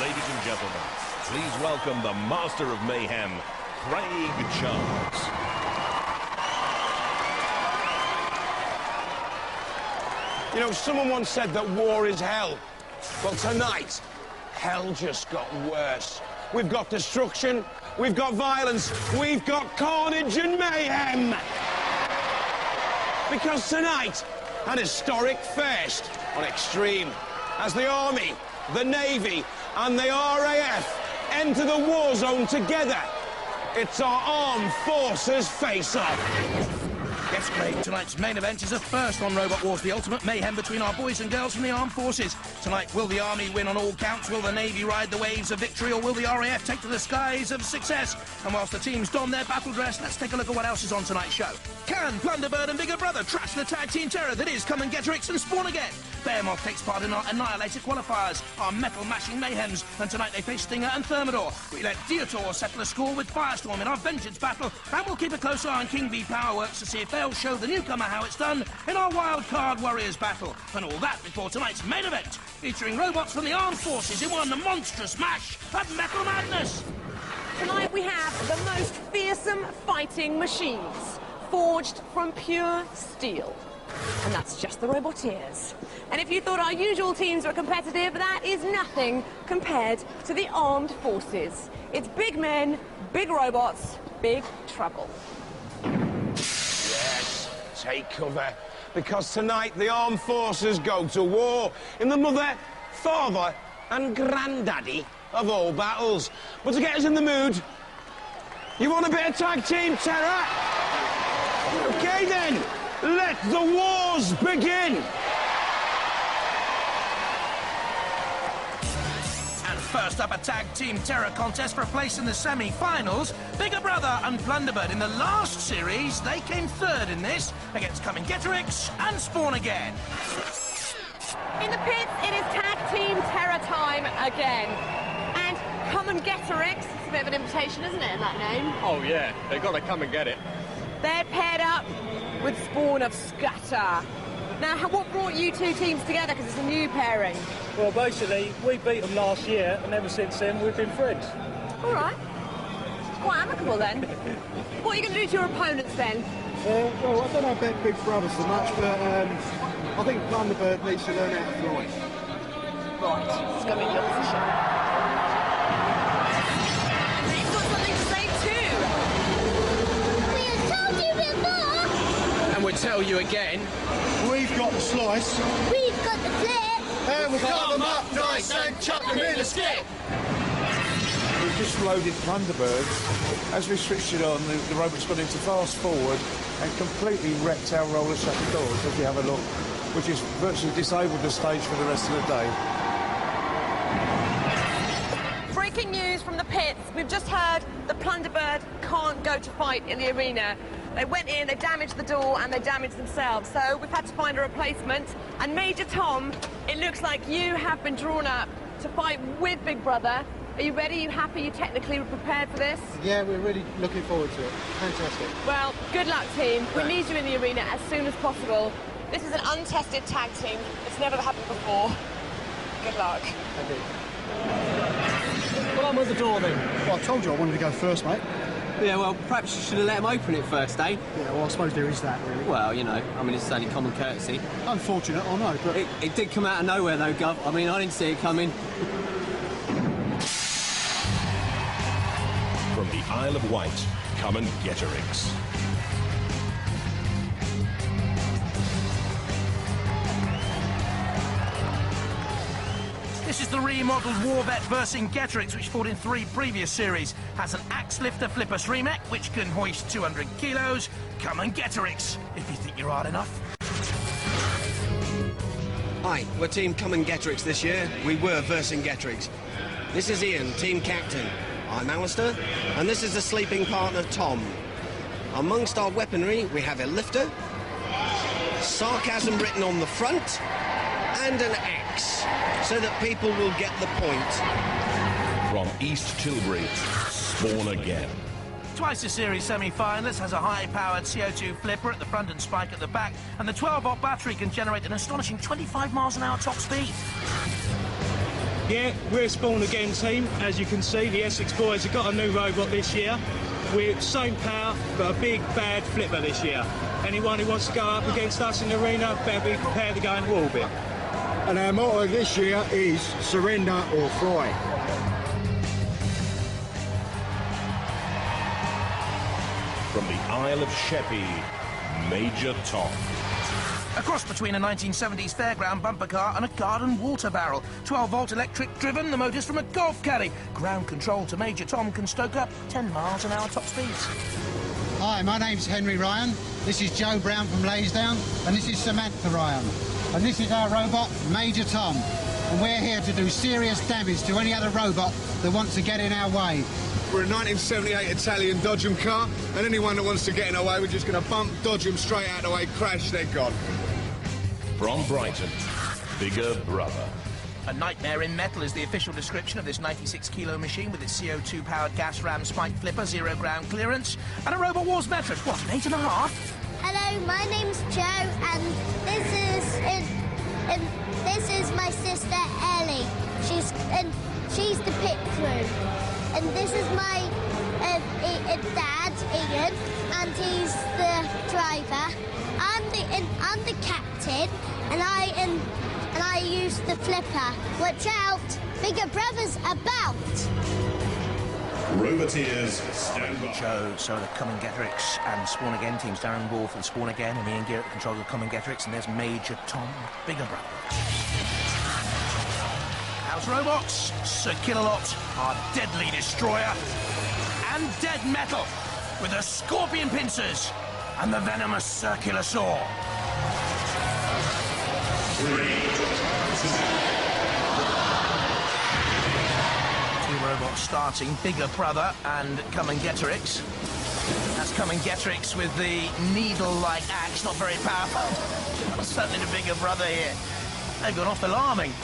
Ladies and gentlemen, please welcome the Master of Mayhem, Craig Charles. You know, someone once said that war is hell. Well, tonight, hell just got worse. We've got destruction, we've got violence, we've got carnage and mayhem. Because tonight, an historic first on Extreme, as the Army, the Navy and the RAF enter the war zone together. It's our armed forces face-off. Yes, Craig, tonight's main event is a first on Robot Wars, the ultimate mayhem between our boys and girls from the armed forces. Tonight, will the Army win on all counts? Will the Navy ride the waves of victory? Or will the RAF take to the skies of success? And whilst the teams don their battle dress, let's take a look at what else is on tonight's show. Can Plunderbird and Bigger Brother trash the tag team terror that is Come and Get Ricks and Spawn Again? Behemoth takes part in our Annihilator qualifiers, our metal-mashing mayhems, and tonight they face Stinger and Thermidor. We let Diotor settle a score with Firestorm in our Vengeance battle, and we'll keep a close eye on King v Powerworks to see if they'll show the newcomer how it's done in our Wild Card Warriors battle. And all that before tonight's main event, featuring robots from the armed forces in one monstrous mash of Metal Madness. Tonight we have the most fearsome fighting machines, forged from pure steel. And that's just the Roboteers. And if you thought our usual teams were competitive, that is nothing compared to the armed forces. It's big men, big robots, big trouble. Yes, take cover, because tonight the armed forces go to war in the mother, father and granddaddy of all battles. But to get us in the mood, you want a bit of tag team terror? Okay then, let the wars begin! First up, a tag team terror contest for a place in the semi-finals. Bigger Brother and Plunderbird. In the last series, they came third in this against Come and Get Ricks and Spawn Again. In the pits, it is tag team terror time again. And Come and Get Ricks, it's a bit of an invitation, isn't it, in that name? Oh yeah, they've got to come and get it. They're paired up with Spawn of Scatter. Now, what brought you two teams together? Because it's a new pairing. Well, basically, we beat them last year, and ever since then, we've been friends. All right. Quite amicable, then. What are you going to do to your opponents, then? Well, I don't know about Big Brother so much, but I think Plunderbird needs to learn how to fly. Right. It's going to be the opposition. He's got something to say, too. We have told you before. And we'll tell you again. We've got the slice. We've got the flip. And we'll cut them up nice and chuck them in the skip. We've just loaded Plunderbird. As we switched it on, the robot's gone into fast forward and completely wrecked our roller shutter doors, if you have a look, which has virtually disabled the stage for the rest of the day. Breaking news from the pits. We've just heard the Plunderbird can't go to fight in the arena. They went in, they damaged the door, and they damaged themselves. So we've had to find a replacement. And Major Tom, it looks like you have been drawn up to fight with Big Brother. Are you ready? Are you happy? Are you technically prepared for this? Yeah, we're really looking forward to it. Fantastic. Well, good luck, team. We need you in the arena as soon as possible. This is an untested tag team. It's never happened before. Good luck. Thank you. Well, I'm with the door then. Well, I told you I wanted to go first, mate. Yeah, well, perhaps you should have let him open it first, eh? Yeah, well, I suppose there is that, really. Well, you know, I mean, it's only common courtesy. Unfortunate, I know, but... It did come out of nowhere, though, Gov. I mean, I didn't see it coming. From the Isle of Wight, Come and Get Ricks. This is the remodeled Warvet versus Getrix, which fought in 3 previous series. Has an Axe Lifter Flippus remech, which can hoist 200 kilos. Come and Getrix, if you think you're hard enough. Hi, we're Team Come and Getrix this year. We were versing Getrix. This is Ian, Team Captain. I'm Alistair, and this is the sleeping partner, Tom. Amongst our weaponry, we have a lifter, sarcasm written on the front, and an axe, so that people will get the point. From East Tilbury, Spawn Again. Twice a series semi-finalist has a high-powered CO2 flipper at the front and spike at the back, and the 12-volt battery can generate an astonishing 25 miles an hour top speed. Yeah, we're a Spawn Again team. As you can see, the Essex boys have got a new robot this year. We're same power, but a big, bad flipper this year. Anyone who wants to go up against us in the arena better be prepared to go into orbit. And our motto this year is surrender or fly. From the Isle of Sheppey, Major Tom. A cross between a 1970s fairground bumper car and a garden water barrel. 12-volt electric driven, the motor's from a golf caddy. Ground control to Major Tom can stoke up 10 miles an hour top speeds. Hi, my name's Henry Ryan. This is Joe Brown from Laysdown, and this is Samantha Ryan. And this is our robot, Major Tom. And we're here to do serious damage to any other robot that wants to get in our way. We're a 1978 Italian Dodgem car, and anyone that wants to get in our way, we're just going to bump, dodge them straight out of the way, crash, they're gone. From Brighton, Bigger Brother. A nightmare in metal is the official description of this 96-kilo machine with its CO2-powered gas ram spike flipper, 0 ground clearance, and a Robot Wars metric. What, 8.5? Hello, my name's Joe, and this is my sister Ellie. She's the pit crew. And this is my dad, Ian, and he's the driver. I'm the captain, and I use the flipper. Watch out, Bigger Brother's about. Roboteers, stand by. Joe, so the Come and Getterix and Spawn Again teams. Darren Ball for the Spawn Again and Ian Gear at the control of the Come and Getterix, and there's Major Tom, Bigger Brother. House robots, Sir Killalot, our deadly destroyer, and Dead Metal with the scorpion pincers and the venomous circular saw. 3, 2. 2 robots starting, Bigger Brother and Come and Getterix. That's Come and Getterix with the needle-like axe, not very powerful. Certainly the Bigger Brother here. They've gone off alarming.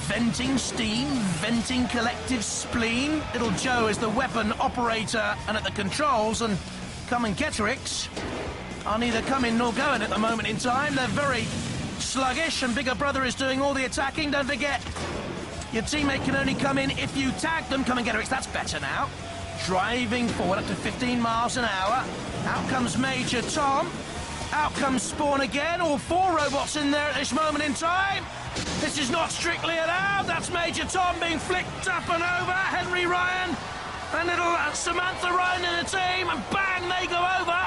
Venting steam, venting collective spleen. Little Joe is the weapon operator and at the controls, and Come and Getterix are neither coming nor going at the moment in time. They're very sluggish, and Bigger Brother is doing all the attacking. Don't forget, your teammate can only come in if you tag them. Come and Getterix, that's better now. Driving forward up to 15 miles an hour. Out comes Major Tom. Out comes Spawn Again. All 4 robots in there at this moment in time. This is not strictly allowed. That's Major Tom being flicked up and over. Henry Ryan and little Samantha Ryan in the team, and bang, they go over.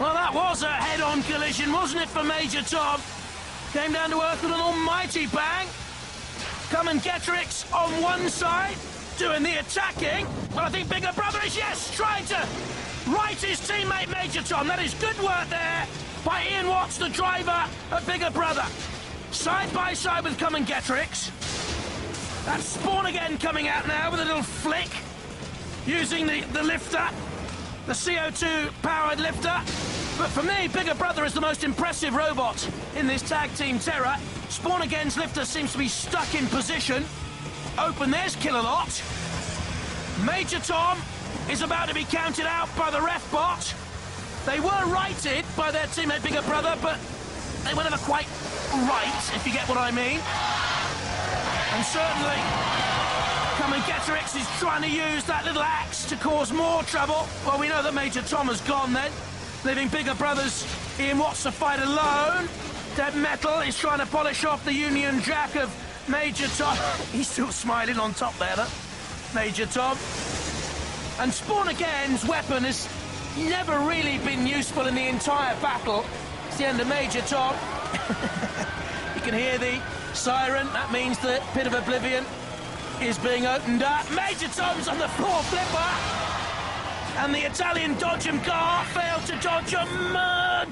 Well, that was a head-on collision, wasn't it, for Major Tom? Came down to earth with an almighty bang. Come and Getterix on one side, doing the attacking. Well, I think Bigger Brother is, yes, trying to right his teammate Major Tom. That is good work there by Ian Watts, the driver at Bigger Brother. Side by side with Come and Getterix. That's Spawn Again coming out now with a little flick, using the lifter, the CO2-powered lifter. But for me, Bigger Brother is the most impressive robot in this tag team terror. Spawn Again's lifter seems to be stuck in position. Open, there's Killalot. Major Tom is about to be counted out by the ref bot. They were righted by their teammate Bigger Brother, but they were never quite right, if you get what I mean. And certainly, Come and Getterix is trying to use that little axe to cause more trouble. Well, we know that Major Tom has gone then, leaving Bigger Brother's Ian Watts to fight alone. Dead Metal is trying to polish off the Union Jack of Major Tom. He's still smiling on top there, look. Major Tom. And Spawn Again's weapon has never really been useful in the entire battle. It's the end of Major Tom. You can hear the siren. That means the Pit of Oblivion is being opened up. Major Tom's on the floor flipper. And the Italian Dodgem car failed to dodge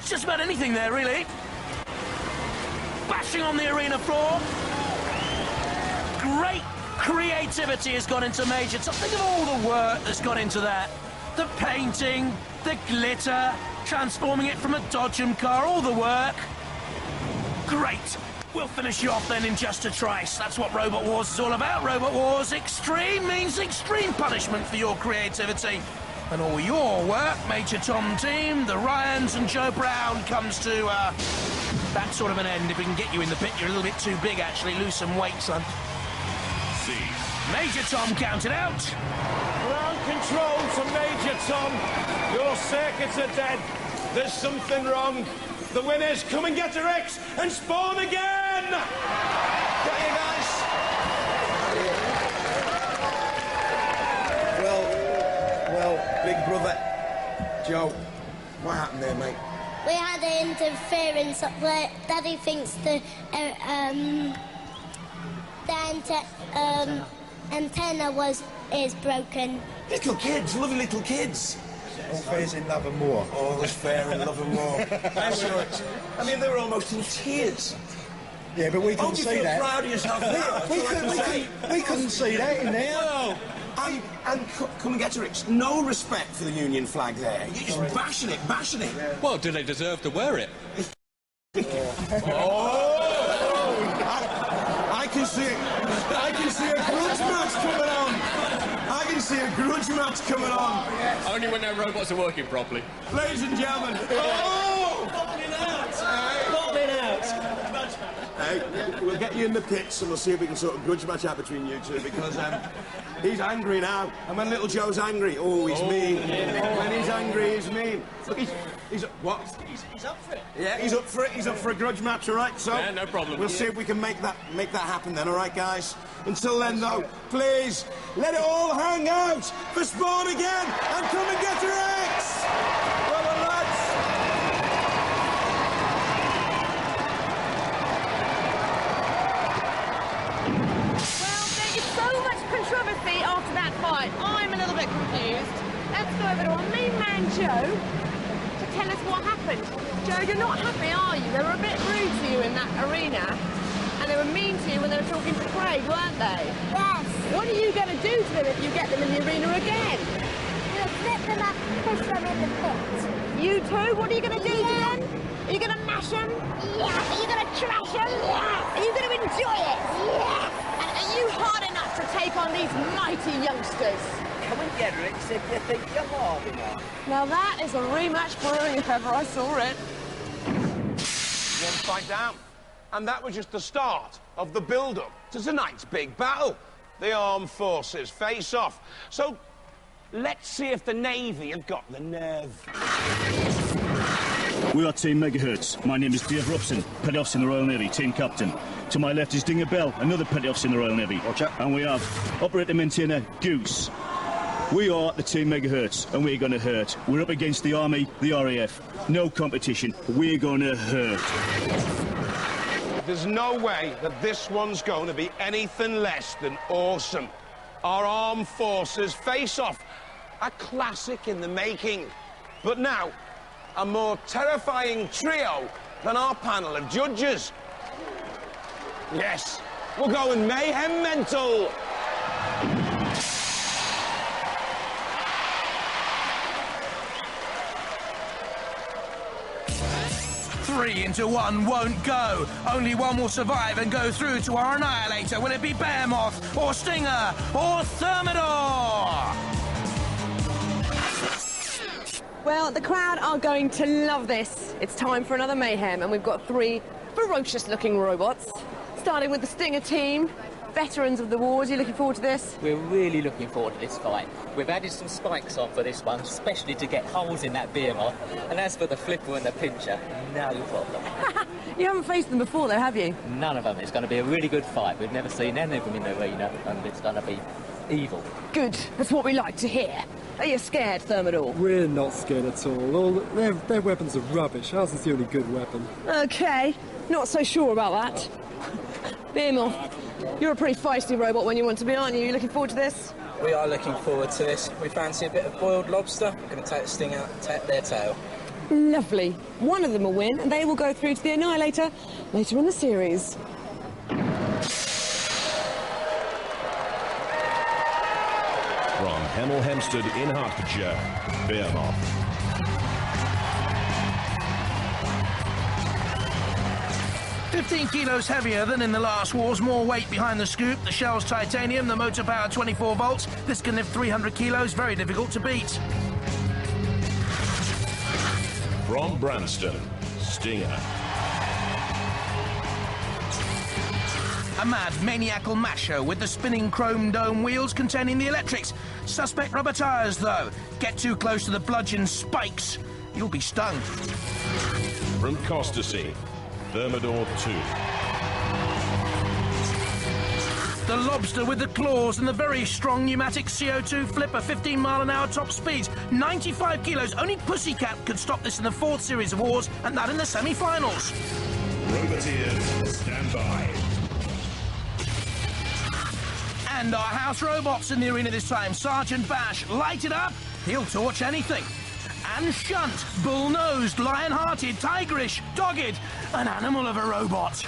just about anything there, really. Bashing on the arena floor. Great creativity has gone into Major Tom. Think of all the work that's gone into that. The painting, the glitter, transforming it from a Dodgem car, all the work. Great. We'll finish you off then in just a trice. That's what Robot Wars is all about. Robot Wars Extreme means extreme punishment for your creativity. And all your work, Major Tom team, the Ryans and Joe Brown, comes to that sort of an end. If we can get you in the pit, you're a little bit too big, actually. Lose some weight, son. Major Tom counted out. Ground control to Major Tom. Your circuits are dead. There's something wrong. The winners, Come and Get Her X and spawn again! Got you guys? Well, big brother. Joe, what happened there, mate? We had an interference where Daddy thinks the antenna is broken. Little kids, lovely little kids. All fair's in love and war. All is fair in love and war. I'm sure it's... I mean, they were almost in tears. Yeah, but we couldn't Hope you see feel that. proud of yourself now. We couldn't see that in there. Well, and Come and Get Her X. No respect for the Union flag there. You're just bashing it. Well, do they deserve to wear it? I can see a grudge match coming on. Only when their robots are working properly. Ladies and gentlemen. Hey, we'll get you in the pits and we'll see if we can sort of grudge match out between you two because he's angry now. And when little Joe's angry, he's mean. Yeah. When he's angry, he's mean. Look, he's what? He's up for it. Yeah, he's up for it. He's up for a grudge match, all right? So yeah, no problem. We'll see if we can make that happen then, all right, guys? Until then, though, please let it all hang out for Spawn again and Come and Get Her X. Well done, lads. Controversy after that fight. I'm a little bit confused. Let's go over to our main man, Joe, to tell us what happened. Joe, you're not happy, are you? They were a bit rude to you in that arena, and they were mean to you when they were talking to Craig, weren't they? Yes. What are you going to do to them if you get them in the arena again? We'll flip them up and push them in the pit. You too? What are you going to do to them? Are you going to mash them? Yeah. Are you going to trash them? Yeah. Are you going to enjoy it? Yeah. And are you hard enough to take on these mighty youngsters? Come and Get Her X if you think you're hard enough. Now that is a rematch brewing if ever I saw it. One fight down. And that was just the start of the build-up to tonight's big battle. The armed forces face off. So let's see if the Navy have got the nerve. We are Team Megahertz. My name is Dave Robson, Petty Officer in the Royal Navy, Team Captain. To my left is Dinger Bell, another Petty Officer in the Royal Navy. And we have Operator Maintainer Goose. We are the Team Megahertz, and we're going to hurt. We're up against the Army, the RAF. No competition. We're going to hurt. There's no way that this one's going to be anything less than awesome. Our armed forces face off. A classic in the making. But now, a more terrifying trio than our panel of judges. Yes, we're going mayhem mental. 3 into 1 won't go. Only one will survive and go through to our Annihilator. Will it be Behemoth, or Stinger, or Thermidor? Well, the crowd are going to love this. It's time for another mayhem, and we've got 3 ferocious-looking robots. Starting with the Stinger team, veterans of the wars. You looking forward to this? We're really looking forward to this fight. We've added some spikes on for this one, especially to get holes in that behemoth. And as for the flipper and the pincher, no problem. You haven't faced them before, though, have you? None of them. It's going to be a really good fight. We've never seen any of them in the arena, and it's going to be evil. Good. That's what we like to hear. Are you scared, Thermidor? We're not scared at all. Their weapons are rubbish. Ours is the only good weapon. OK. Not so sure about that. Behemoth, you're a pretty feisty robot when you want to be, aren't you? You looking forward to this? We are looking forward to this. We fancy a bit of boiled lobster. We're going to take the sting out and tap their tail. Lovely. One of them will win, and they will go through to the Annihilator later in the series. From Hemel Hempstead in Hertfordshire, Behemoth. $15 kilos heavier than in the last wars, more weight behind the scoop, the shell's titanium, the motor power 24 volts. This can lift 300 kilos, very difficult to beat. From Branston, Stinger. A mad, maniacal masher with the spinning chrome dome wheels containing the electrics. Suspect rubber tyres, though. Get too close to the bludgeon spikes, you'll be stung. From Costasy, Thermidor 2. The Lobster with the claws and the very strong pneumatic CO2 flipper, 15-mile-an-hour top speeds, 95 kilos. Only Pussycat could stop this in the 4th series of wars, and that in the semi-finals. Roboteers, stand by. And our house robots in the arena this time. Sergeant Bash, light it up, he'll torch anything. And Shunt, bull-nosed, lion-hearted, tigerish, dogged, an animal of a robot. 3.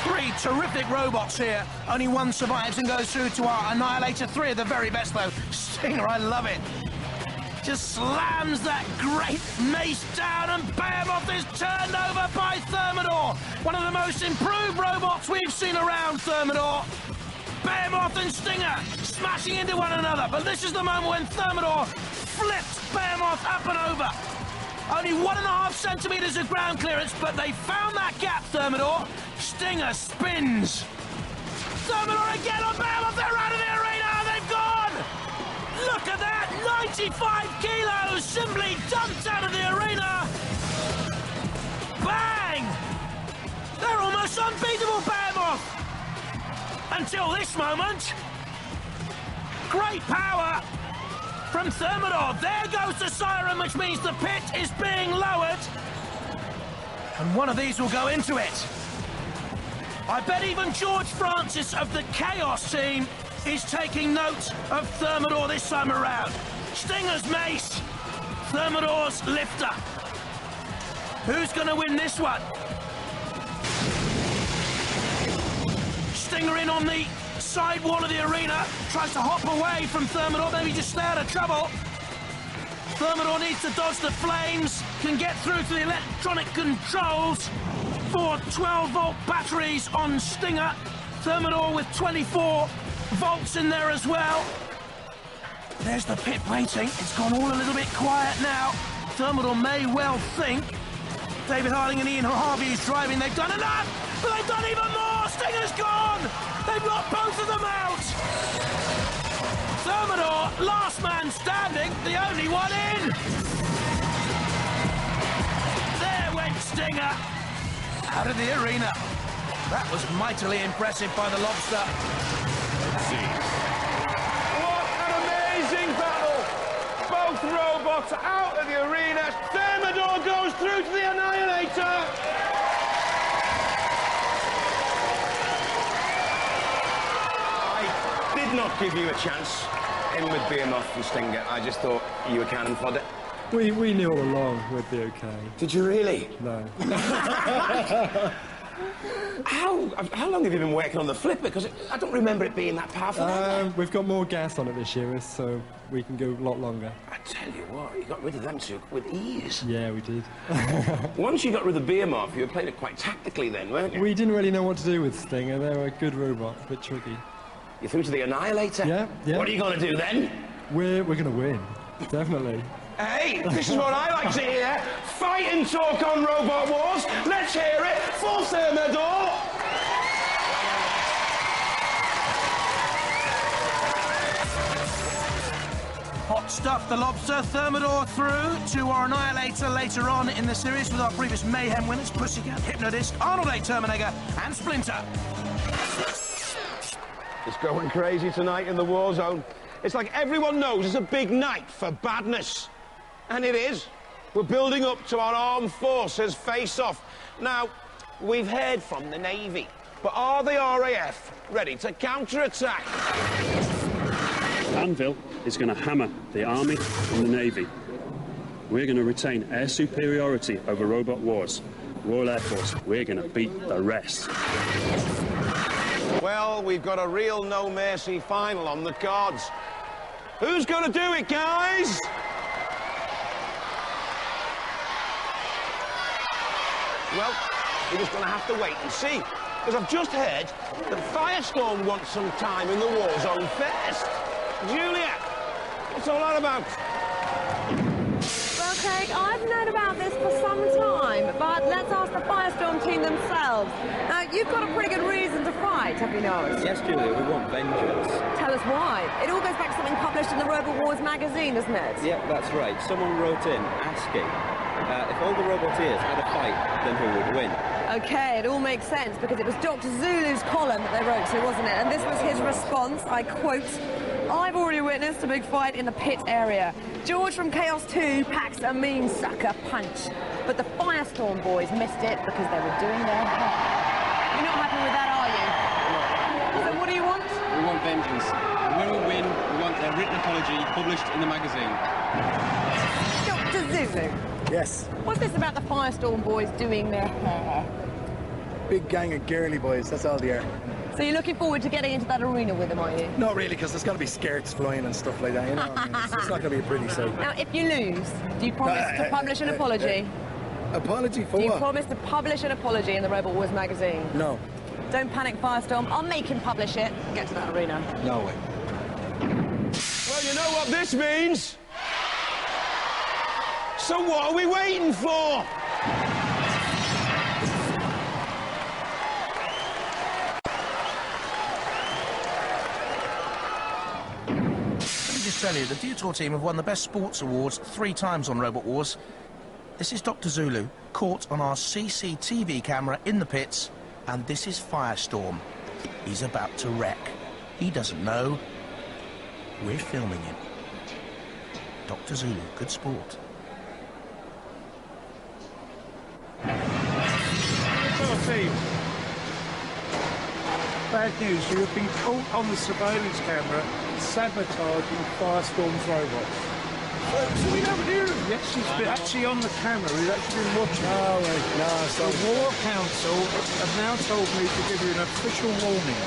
3 terrific robots here. Only one survives and goes through to our Annihilator. 3 of the very best, though. Stinger, I love it. Just slams that great mace down, and Behemoth is turned over by Thermidor. One of the most improved robots we've seen around, Thermidor. Behemoth and Stinger smashing into one another. But this is the moment when Thermidor flips Behemoth up and over. Only 1.5 centimetres of ground clearance, but they found that gap, Thermidor. Stinger spins. Thermidor again on Behemoth. They're out of the arena. They've gone. Look at that. 95 kilos simply dumped out of the arena. Bang. They're almost unbeatable, Behemoth. Until this moment. Great power from Thermidor. There goes the siren, which means the pit is being lowered. And one of these will go into it. I bet even George Francis of the Chaos team is taking note of Thermidor this time around. Stinger's mace, Thermidor's lifter. Who's going to win this one? Stinger in on the side wall of the arena, tries to hop away from Thermidor, maybe just stay out of trouble. Thermidor needs to dodge the flames, can get through to the electronic controls. 4 12-volt batteries on Stinger. Thermidor with 24 volts in there as well. There's the pit waiting. It's gone all a little bit quiet now. Thermidor may well think David Harding and Ian Harvey is driving. They've done enough, but they've done even more. Stinger's gone. They've locked both of them out. Thermidor, last man standing, the only one in. There went Stinger out of the arena. That was mightily impressive by the Lobster. What an amazing battle! Both robots out of the arena. Thermidor goes through to the Annihilator. I did not give you a chance in with Behemoth and Stinger. I just thought you were cannon fodder. We knew all along we'd be okay. Did you really? No. How long have you been working on the flipper? Because I don't remember it being that powerful. We've got more gas on it this year, so we can go a lot longer. I tell you what, you got rid of them two with ease. Yeah, we did. Once you got rid of Behemoth, you were playing it quite tactically then, weren't you? We didn't really know what to do with Stinger. They were a good robot, a bit tricky. You threw to the Annihilator? Yeah. What are you going to do then? We're going to win, definitely. Hey, this is what I like to hear. Fight and talk on Robot Wars. Let's hear it for Thermidor. Hot stuff, the Lobster. Thermidor through to our Annihilator later on in the series with our previous Mayhem winners, Pussycat, Hypnodisc, Arnold A. Terminator and Splinter. It's going crazy tonight in the war zone. It's like everyone knows it's a big night for badness. And it is. We're building up to our armed forces face-off. Now, we've heard from the Navy, but are the RAF ready to counter-attack? Anvil is going to hammer the Army and the Navy. We're going to retain air superiority over Robot Wars. Royal Air Force, we're going to beat the rest. Well, we've got a real no-mercy final on the cards. Who's going to do it, guys? Well, we're just going to have to wait and see. Because I've just heard that Firestorm wants some time in the war zone first. Julia, what's all that about? Well, Craig, I've known about this for some time, but let's ask the Firestorm team themselves. Now, you've got a pretty good reason to fight, have you not? Yes, Julia, we want vengeance. Tell us why. It all goes back to something published in the Robot Wars magazine, doesn't it? Yeah, that's right. Someone wrote in asking if all the Roboteers had a fight, then who would win? Okay, it all makes sense because it was Dr. Zulu's column that they wrote to, wasn't it? And this was his response, I quote, "I've already witnessed a big fight in the pit area. George from Chaos 2 packs a mean sucker punch, but the Firestorm boys missed it because they were doing their hair." You're not happy with that, are you? So what do you want? We want vengeance. And when we win, we want a written apology published in the magazine. Dr. Zulu. Yes. What's this about the Firestorm boys doing their hair? Big gang of girly boys, that's all they are. So you're looking forward to getting into that arena with them, are you? Not really, because there's got to be skirts flying and stuff like that, you know? I mean, it's not going to be a pretty sight. Now, if you lose, do you promise to publish an apology? Apology for Do you what? promise to publish an apology in the Robot Wars magazine? No. Don't panic, Firestorm. I'll make him publish it. Get to that arena. No way. Well, you know what this means. So what are we waiting for? Let me just tell you, the Detour team have won the Best Sports Awards 3 times on Robot Wars. This is Dr. Zulu, caught on our CCTV camera in the pits, and this is Firestorm. He's about to wreck. He doesn't know. We're filming him. Dr. Zulu, good sport. Team. Bad news, you have been caught on the surveillance camera sabotaging Firestorm's robots. So we never knew. Yes, she's been actually on the camera. We've actually been watching. Oh, right. No, the War Council have now told me to give you an official warning.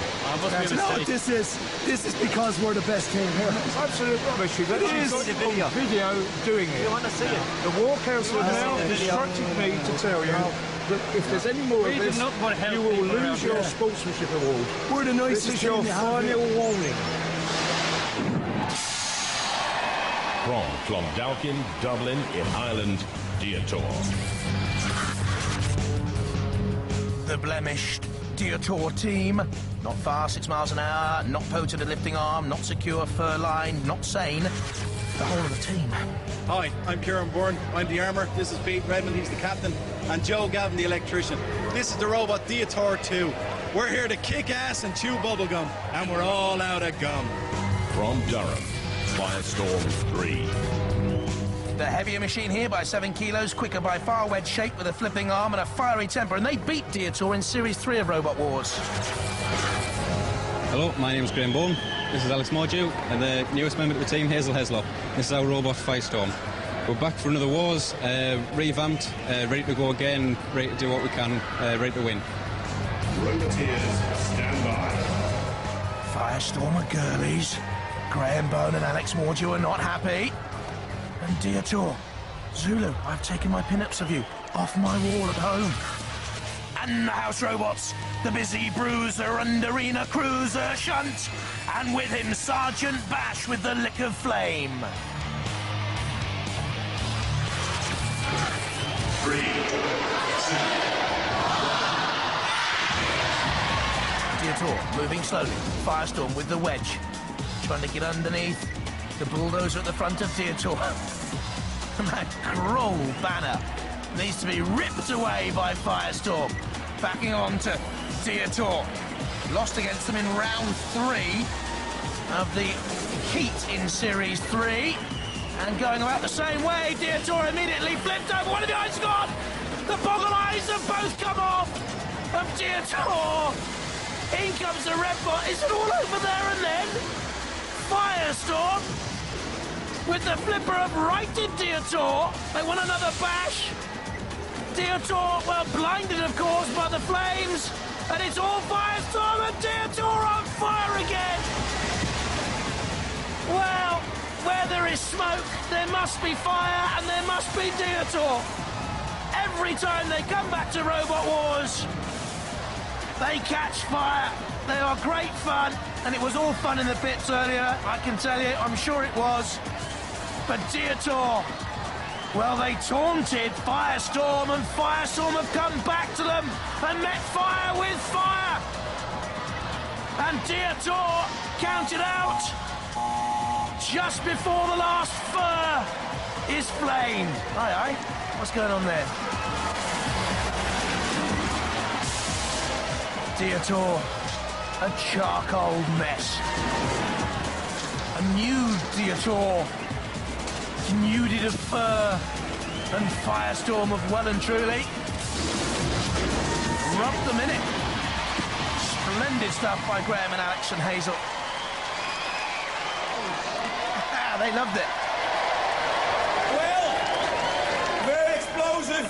This is because we're the best team here. It's absolute rubbish. You've actually got video doing it. You want to see it? The War Council have now instructed me to tell you that if there's any more of this, you will lose your sportsmanship award. We're the nicest This is your team you have final here. warning. From Clondalkin, Dublin, in Ireland, Detour. The blemished Detour team. Not fast, 6 miles an hour, not potent at lifting arm, not secure fur line, not sane. The whole of the team. Hi, I'm Kieran Byrne. I'm the armour. This is Pete Redmond, he's the captain. And Joe Gavin, the electrician. This is the robot Detour 2. We're here to kick ass and chew bubblegum. And we're all out of gum. From Durham, Firestorm 3. The heavier machine here by 7 kilos, quicker by far, wedge shape with a flipping arm and a fiery temper, and they beat Detour in Series 3 of Robot Wars. Hello, my name is Graham Bone. This is Alex Mordew, and the newest member of the team, Hazel Heslop. This is our robot Firestorm. We're back for another Wars, revamped, ready to go again, ready to do what we can, ready to win. Roboteers, stand by. Firestorm are girlies. Graham Bone and Alex Mordew are not happy. And Detour, Zulu, I've taken my pin-ups of you off my wall at home. And the house robots, the busy bruiser and arena cruiser shunt, and with him Sergeant Bash with the lick of flame. 3, 2. Detour moving slowly. Firestorm with the wedge, trying to get underneath. The bulldozer at the front of Detour. And that cruel banner needs to be ripped away by Firestorm. Backing on to Detour. Lost against them in round 3 of the heat in Series 3. And going about the same way, Detour immediately flipped over. One of the eyes gone. The boggle eyes have both come off of Detour. In comes the red bot. Is it all over there and then? Firestorm with the flipper of righted Detour. They want another bash. Detour, well, blinded, of course, by the flames. And it's all Firestorm and Detour on fire again. Well, where there is smoke, there must be fire and there must be Detour. Every time they come back to Robot Wars, they catch fire. They are great fun, and it was all fun in the pits earlier, I can tell you, I'm sure it was. But Detour, Well, they taunted Firestorm, and Firestorm have come back to them and met fire with fire. And Dietor counted out just before the last fur is flamed. Aye, what's going on there? Dietor, a charcoal mess. A nude Dietor, nuded of fur, and Firestorm of well and truly rubbed them in it. Splendid stuff by Graham and Alex and Hazel. They loved it. Well, very explosive.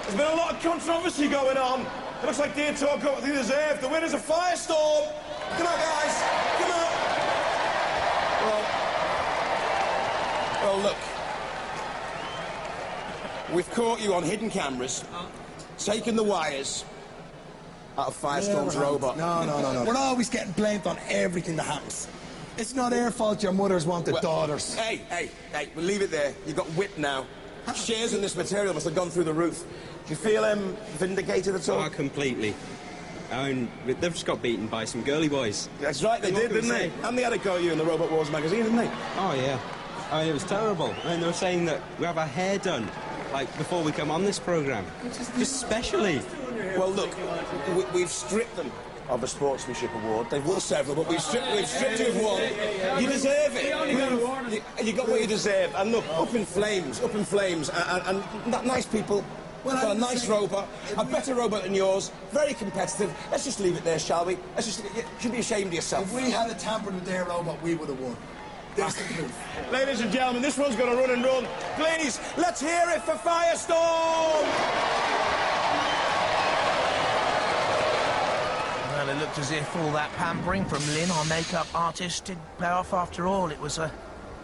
There's been a lot of controversy going on. It looks like Dietor got what they deserved. The winner's a Firestorm. Come on, guys. Come on. Well, look. We've caught you on hidden cameras, taken the wires out of Firestorm's robot. No. We're always getting blamed on everything that happens. It's not our fault your mothers wanted daughters. Hey, we'll leave it there. You've got whipped now. Shares in this material must have gone through the roof. Do you feel vindicated at all? Oh, completely. I mean, they've just got beaten by some girly boys. That's right, they did, didn't they? And they had a go at you in the Robot Wars magazine, didn't they? Oh, yeah. I mean, it was terrible. I mean, they were saying that we have our hair done, like, before we come on this programme. Just specially. Well, look, we've stripped them of a sportsmanship award. They've won several, but we've stripped you of one. You deserve it. You got what you deserve. And look, up in flames, and nice people. Well, got a nice robot, a better robot than yours, very competitive. Let's just leave it there, shall we? You should be ashamed of yourself. If we had a tampered with their robot, we would have won. There's the proof. Ladies and gentlemen, this one's going to run and run. Please, let's hear it for Firestorm! Well, it looked as if all that pampering from Lynn, our makeup artist, did pay off after all. It was a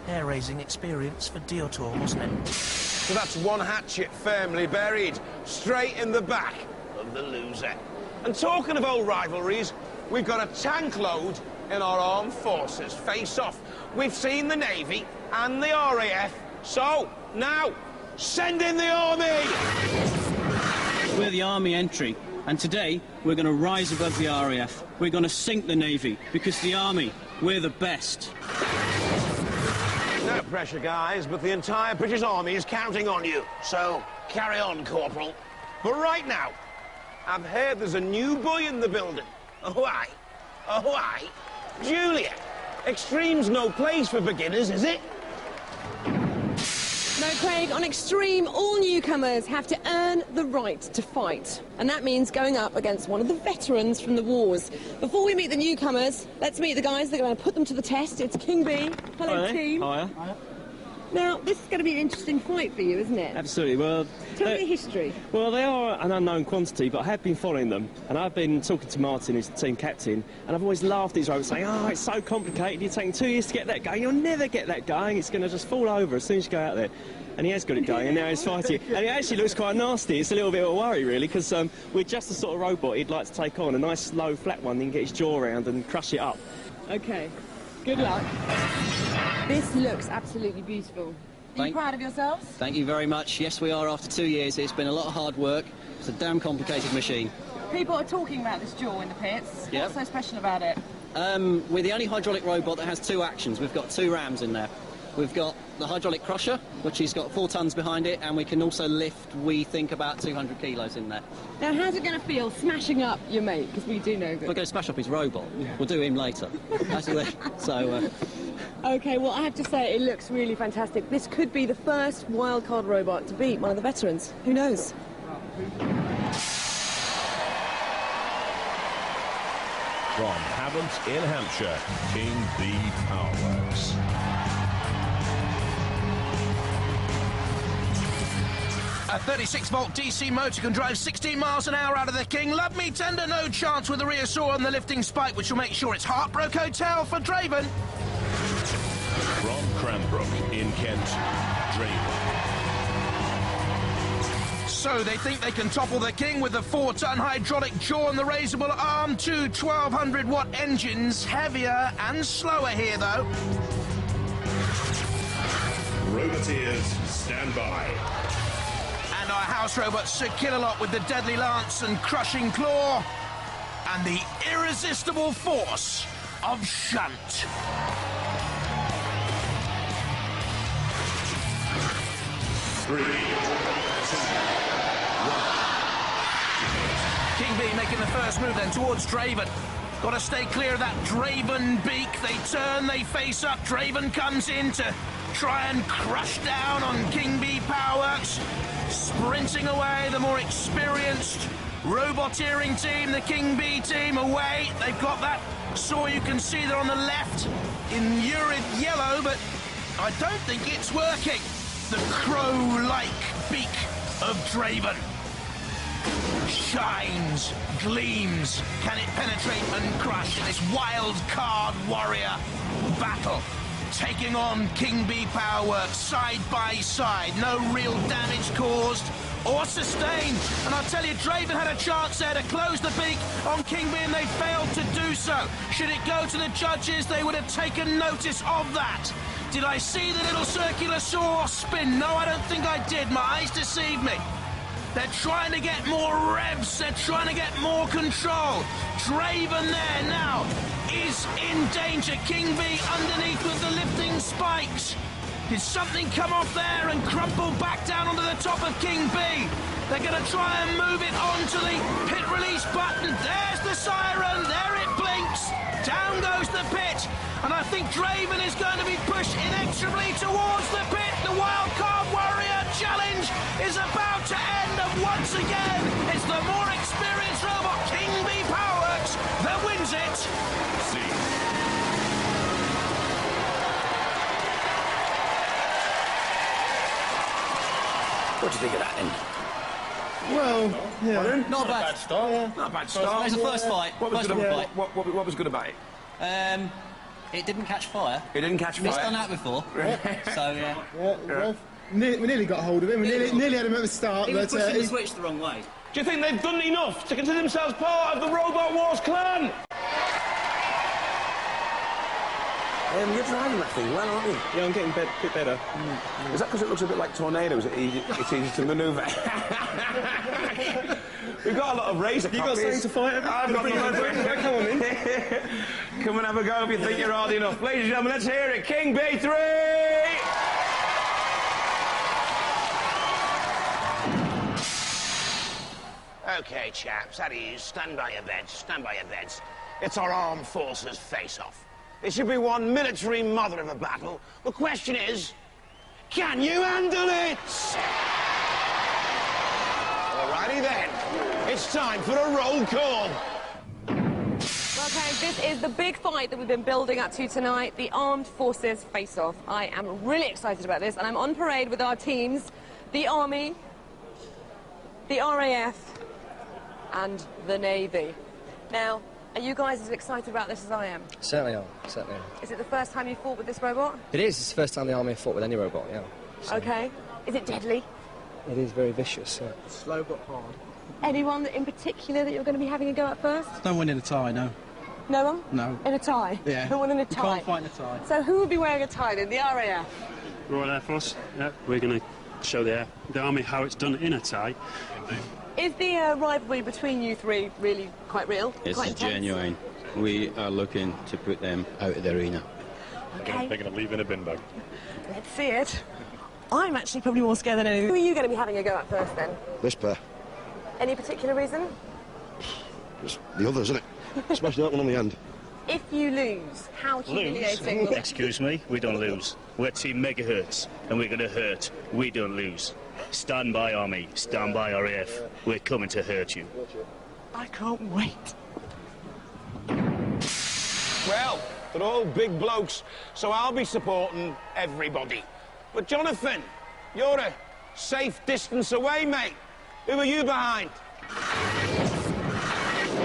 hair-raising experience for Dietor, wasn't it? So that's one hatchet firmly buried, straight in the back of the loser. And talking of old rivalries, we've got a tank load in our armed forces face-off. We've seen the Navy and the RAF, so now, send in the Army! We're the Army entry, and today we're going to rise above the RAF. We're going to sink the Navy, because the Army, we're the best. No pressure, guys, but the entire British Army is counting on you. So, carry on, Corporal. But right now, I've heard there's a new boy in the building. Oh, aye. Julia, extreme's no place for beginners, is it? No, Craig, on Extreme, all newcomers have to earn the right to fight. And that means going up against one of the veterans from the wars. Before we meet the newcomers, let's meet the guys that are going to put them to the test. It's King B. Hello, team. Hiya. Now, this is going to be an interesting fight for you, isn't it? Absolutely. Well, tell me the history. Well, they are an unknown quantity, but I have been following them, and I've been talking to Martin, who's the team captain, and I've always laughed at these robots, saying, "Oh, it's so complicated. You're taking 2 years to get that going. You'll never get that going. It's going to just fall over as soon as you go out there." And he has got it going, and now he's fighting. And it actually looks quite nasty. It's a little bit of a worry, really, because we're just the sort of robot he'd like to take on, a nice, slow, flat one, then get his jaw around and crush it up. OK. Good luck. This looks absolutely beautiful. Are you proud of yourselves? Thank you very much. Yes, we are after 2 years. It's been a lot of hard work. It's a damn complicated machine. People are talking about this jaw in the pits. Yep. What's so special about it? We're the only hydraulic robot that has 2 actions. We've got 2 rams in there. We've got the hydraulic crusher, which has got 4 tons behind it, and we can also lift, we think, about 200 kilos in there. Now, how's it going to feel smashing up your mate? Because we do know that... We're going to smash up his robot. We'll do him later. So... OK, well, I have to say, it looks really fantastic. This could be the first wildcard robot to beat one of the veterans. Who knows? From Havant in Hampshire, King B Powerworks. A 36-volt DC motor can drive 16 miles an hour out of the King. Love me tender, no chance with the rear saw and the lifting spike, which will make sure it's Heartbrook Hotel for Draven. From Cranbrook in Kent, Draven. So they think they can topple the King with the 4-ton hydraulic jaw and the raisable arm. 2 1200-watt engines, heavier and slower here, though. Roboteers, stand by. fast robot Sir Kill-a-Lot with the deadly lance and crushing claw, and the irresistible force of Shunt. King Bee making the first move then towards Draven. Got to stay clear of that Draven beak. They turn, they face up. Draven comes in to try and crush down on King Bee Powerworks. Sprinting away, the more experienced roboteering team, the King Bee team away. They've got that saw you can see there on the left in lurid yellow, but I don't think it's working. The crow-like beak of Draven shines, gleams. Can it penetrate and crush in this wild card warrior battle? Taking on King Bee Powerworks side by side. No real damage caused or sustained. And I'll tell you, Draven had a chance there to close the beak on King Bee, and they failed to do so. Should it go to the judges, they would have taken notice of that. Did I see the little circular saw spin? No, I don't think I did. My eyes deceived me. They're trying to get more revs. They're trying to get more control. Draven there now is in danger. King Bee underneath with the lifting spikes. Did something come off there and crumple back down onto the top of King Bee? They're going to try and move it onto the pit release button. There's the siren. There it blinks. Down goes the pit. And I think Draven is going to be pushed inexorably towards the pit. The Wildcard Warrior challenge is about to end. And once again, it's the more experienced robot, King Bee Powerworks, that wins it. What do you think of that end? Well, yeah. Not a bad start. Yeah. Not a bad start. It was the first fight. What was, First good, fight. what was good about it? It didn't catch fire. It didn't catch fire. It's done that before. So, yeah. We nearly got hold of him. We nearly had him at the start. He was but, pushing the switch the wrong way. Do you think they've done enough to consider themselves part of the Robot Wars clan? You're driving that thing well, aren't you? Yeah, I'm getting a bit better. Is that because it looks a bit like tornadoes? It's easy to manoeuvre. We've got a lot of razor copies. You got something to fight over? I've got nothing. Come on in. Come and have a go if you think you're hard enough. Ladies and gentlemen, let's hear it. King Bee 3! OK, chaps, at ease. Stand by your beds. Stand by your beds. It's our armed forces face-off. It should be one military mother of a battle. The question is, can you handle it? Alrighty then. It's time for a roll call. Okay, this is the big fight that we've been building up to tonight, the Armed Forces face-off. I am really excited about this, and I'm on parade with our teams, the Army, the RAF, and the Navy. Now, are you guys as excited about this as I am? Certainly are, certainly are. Is it the first time you fought with this robot? It is. It's the first time the army have fought with any robot, yeah. So Okay. Is it deadly? it is very vicious, yeah. Slow but hard. Anyone in particular that you're going to be having a go at first? No one in a tie, no. No one? No. In a tie? Yeah. No one in a You tie? can't fight in a tie. So who would be wearing a tie then? The RAF? Royal Air Force, yeah, we're going to show the Army how it's done in a tie. Is the rivalry between you three really quite real? It's quite intense? genuine. We are looking to put them out of the arena. Okay. They're going to leave in a bin bag. Let's see it. I'm actually probably more scared than anything. Who are you going to be having a go at first then? This pair. Any particular reason? It's the others, isn't it? Especially that one on the end. If you lose, how humiliating will it be? Excuse me, we don't lose. We're Team Megahertz, and we're going to hurt. We don't lose. Stand by, Army. Stand by, RAF. We're coming to hurt you. I can't wait. Well, they're all big blokes, so I'll be supporting everybody. But Jonathan, you're a safe distance away, mate. Who are you behind?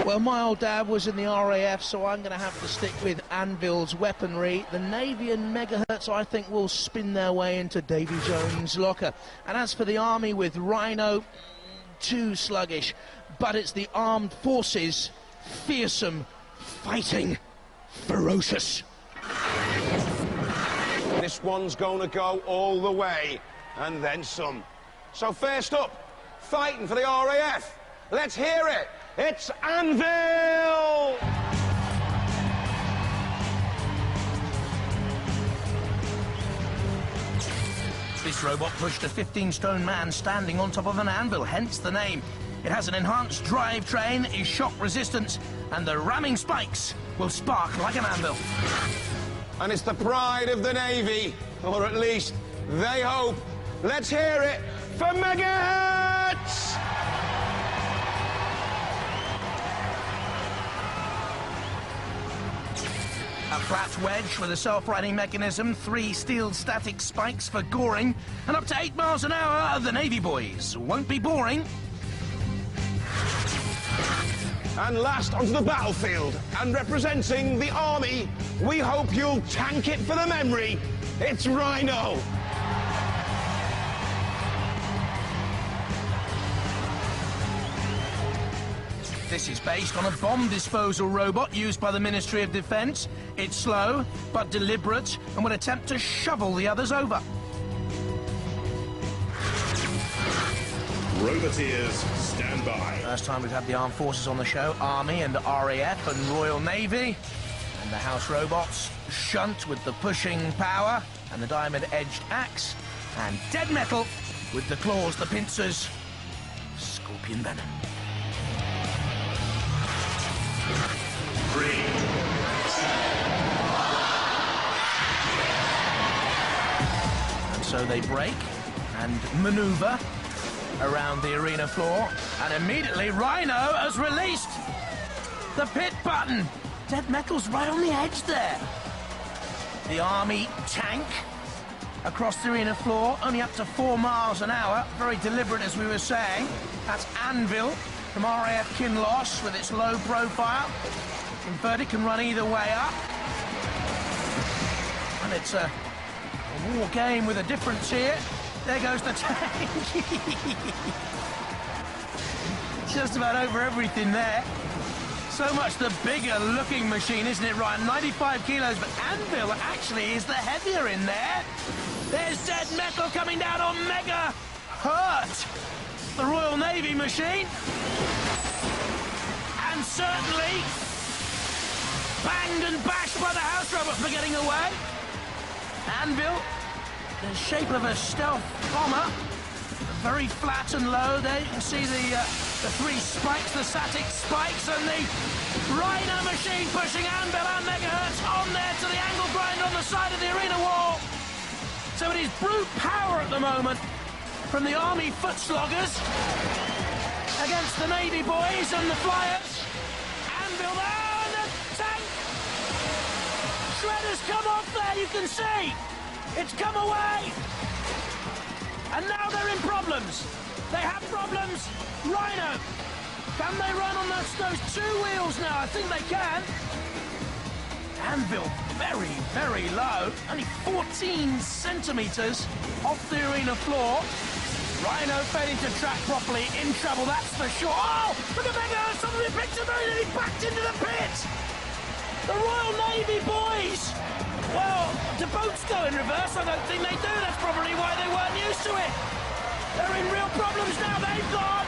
Well, my old dad was in the RAF, so I'm going to have to stick with Anvil's weaponry. The Navy and Megahertz, I think, will spin their way into Davy Jones' locker. And as for the Army with Rhino, too sluggish. But it's the Armed Forces, fearsome, fighting, ferocious. This one's going to go all the way, and then some. So first up, fighting for the RAF. Let's hear it. It's Anvil! This robot pushed a 15-stone man standing on top of an anvil, hence the name. It has an enhanced drivetrain, is shock resistant, and the ramming spikes will spark like an anvil. And it's the pride of the Navy, or at least they hope. Let's hear it for Megahertz! A flat wedge with a self-righting mechanism, 3 steel static spikes for goring, and up to 8 miles an hour, the Navy boys won't be boring. And last onto the battlefield, and representing the Army, we hope you'll tank it for the memory. It's Rhino. This is based on a bomb disposal robot used by the Ministry of Defence. It's slow, but deliberate, and will attempt to shovel the others over. Roboteers, stand by. First time we've had the armed forces on the show. Army and RAF and Royal Navy. And the house robots, Shunt with the pushing power and the diamond-edged axe. And Dead Metal with the claws, the pincers, scorpion venom. 3. And so they break and maneuver around the arena floor, and immediately Rhino has released the pit button. Dead Metal's right on the edge there. The Army tank across the arena floor, only up to 4 miles an hour, very deliberate as we were saying. That's Anvil from RAF Kinloss with its low profile. Inverted can run either way up. And it's a war game with a difference here. There goes the tank. Just about over everything there. So much the bigger looking machine, isn't it, Ryan? 95 kilos, but Anvil actually is the heavier in there. There's Dead Metal coming down on Megahertz, the Royal Navy machine. And certainly banged and bashed by the house robot for getting away. Anvil, the shape of a stealth bomber, very flat and low. There you can see the 3 spikes, the static spikes, and the Rhino machine pushing Anvil and Megahertz on there to the angle grinder on the side of the arena wall. So it is brute power at the moment from the Army foot sloggers against the Navy boys and the flyers. Anvil there, and the tank. Shredder's come off there, you can see. It's come away. And now they're in problems. They have problems. Rhino. Can they run on those 2 wheels now? I think they can. Anvil very, very low. Only 14 centimetres off the arena floor. Rhino failing to track properly. In trouble, that's for sure. Oh! Look at Megahertz. Somebody picked him up and he backed into the pit. The Royal Navy boys. Well, do boats go in reverse? I don't think they do. That's probably why they weren't used to it. They're in real problems now. They've gone.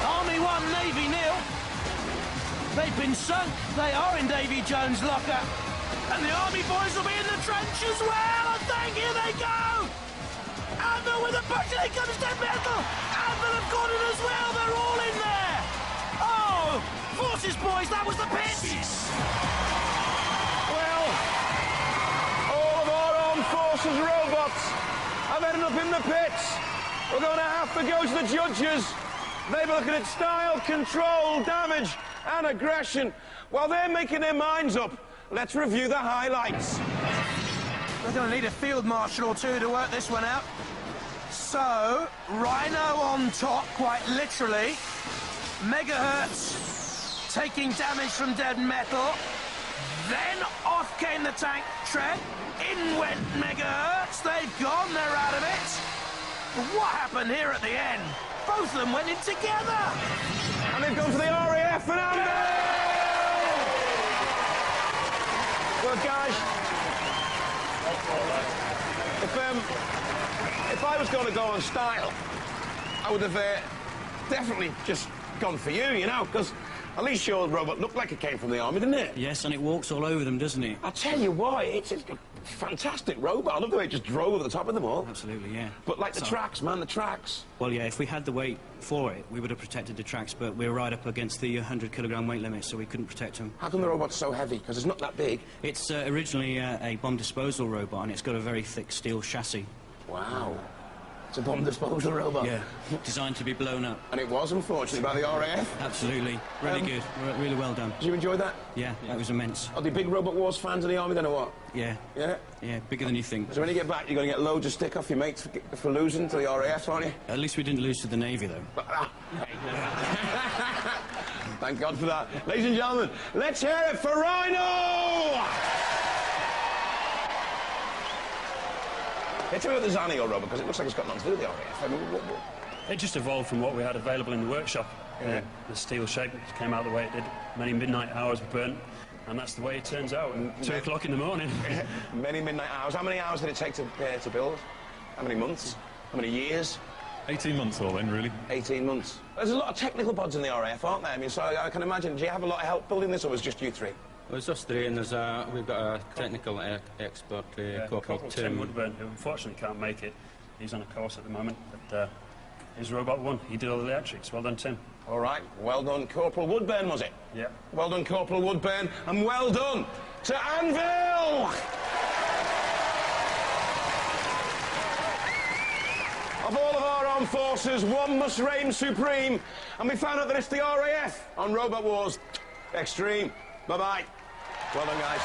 Army 1, Navy 0. They've been sunk. They are in Davy Jones' locker. And the Army boys will be in the trench as well. I think here they go. Anvil with a push, and here comes Dead Metal. Anvil have got it as well. They're all in there. Oh, forces, boys. That was the pitch. Well, all of our armed forces robots have ended up in the pits. We're going to have to go to the judges. They've been looking at style, control, damage, and aggression. While they're making their minds up, let's review the highlights. We're going to need a field marshal or 2 to work this one out. So, Rhino on top, quite literally. Megahertz taking damage from Dead Metal. Then off came the tank tread. In went Megahertz. They've gone. They're out of it. But what happened here at the end? Both of them went in together. And they've gone for the RAF and Anvil! Well, guys, if I was going to go on style, I would have definitely just gone for you know, because at least your robot looked like it came from the army, didn't it? Yes, and it walks all over them, doesn't it? I'll tell you why, it's a fantastic robot. I love the way it just drove over the top of them all. Absolutely, yeah. But like the tracks, man, the tracks. Well, yeah, if we had the weight for it, we would have protected the tracks, but we're right up against the 100-kilogram weight limit, so we couldn't protect them. How come the robot's so heavy? Because it's not that big. It's originally a bomb disposal robot, and it's got a very thick steel chassis. Wow. It's a bomb disposal robot. Yeah, designed to be blown up. And it was, unfortunately, by the RAF. Absolutely. Really good. Really well done. Did you enjoy that? Yeah, that was immense. Are the big Robot Wars fans of the army then, or what? Yeah. Yeah? Yeah, bigger than you think. So when you get back, you're going to get loads of stick off your mates for losing to the RAF, aren't you? At least we didn't lose to the Navy, though. Thank God for that. Ladies and gentlemen, let's hear it for Rhino! Tell me about the Zanio robot, because it looks like it's got nothing to do with the RAF. I mean, It just evolved from what we had available in the workshop. Yeah. The steel shape came out the way it did. Many midnight hours were burnt, and that's the way it turns out at 2 o'clock in the morning. Many midnight hours. How many hours did it take to build? How many months? How many years? 18 months all in, really. 18 months. There's a lot of technical pods in the RAF, aren't there? I mean, so I can imagine, do you have a lot of help building this, or was it just you three? Well, it's us three, and we've got a technical expert, Corporal Tim Woodburn, who unfortunately can't make it. He's on a course at the moment, but his Robot 1, he did all the electrics. Well done, Tim. All right, well done, Corporal Woodburn, was it? Yeah. Well done, Corporal Woodburn, and well done to Anvil! Of all of our armed forces, one must reign supreme, and we found out that it's the RAF on Robot Wars Extreme. Bye-bye. Well done, guys.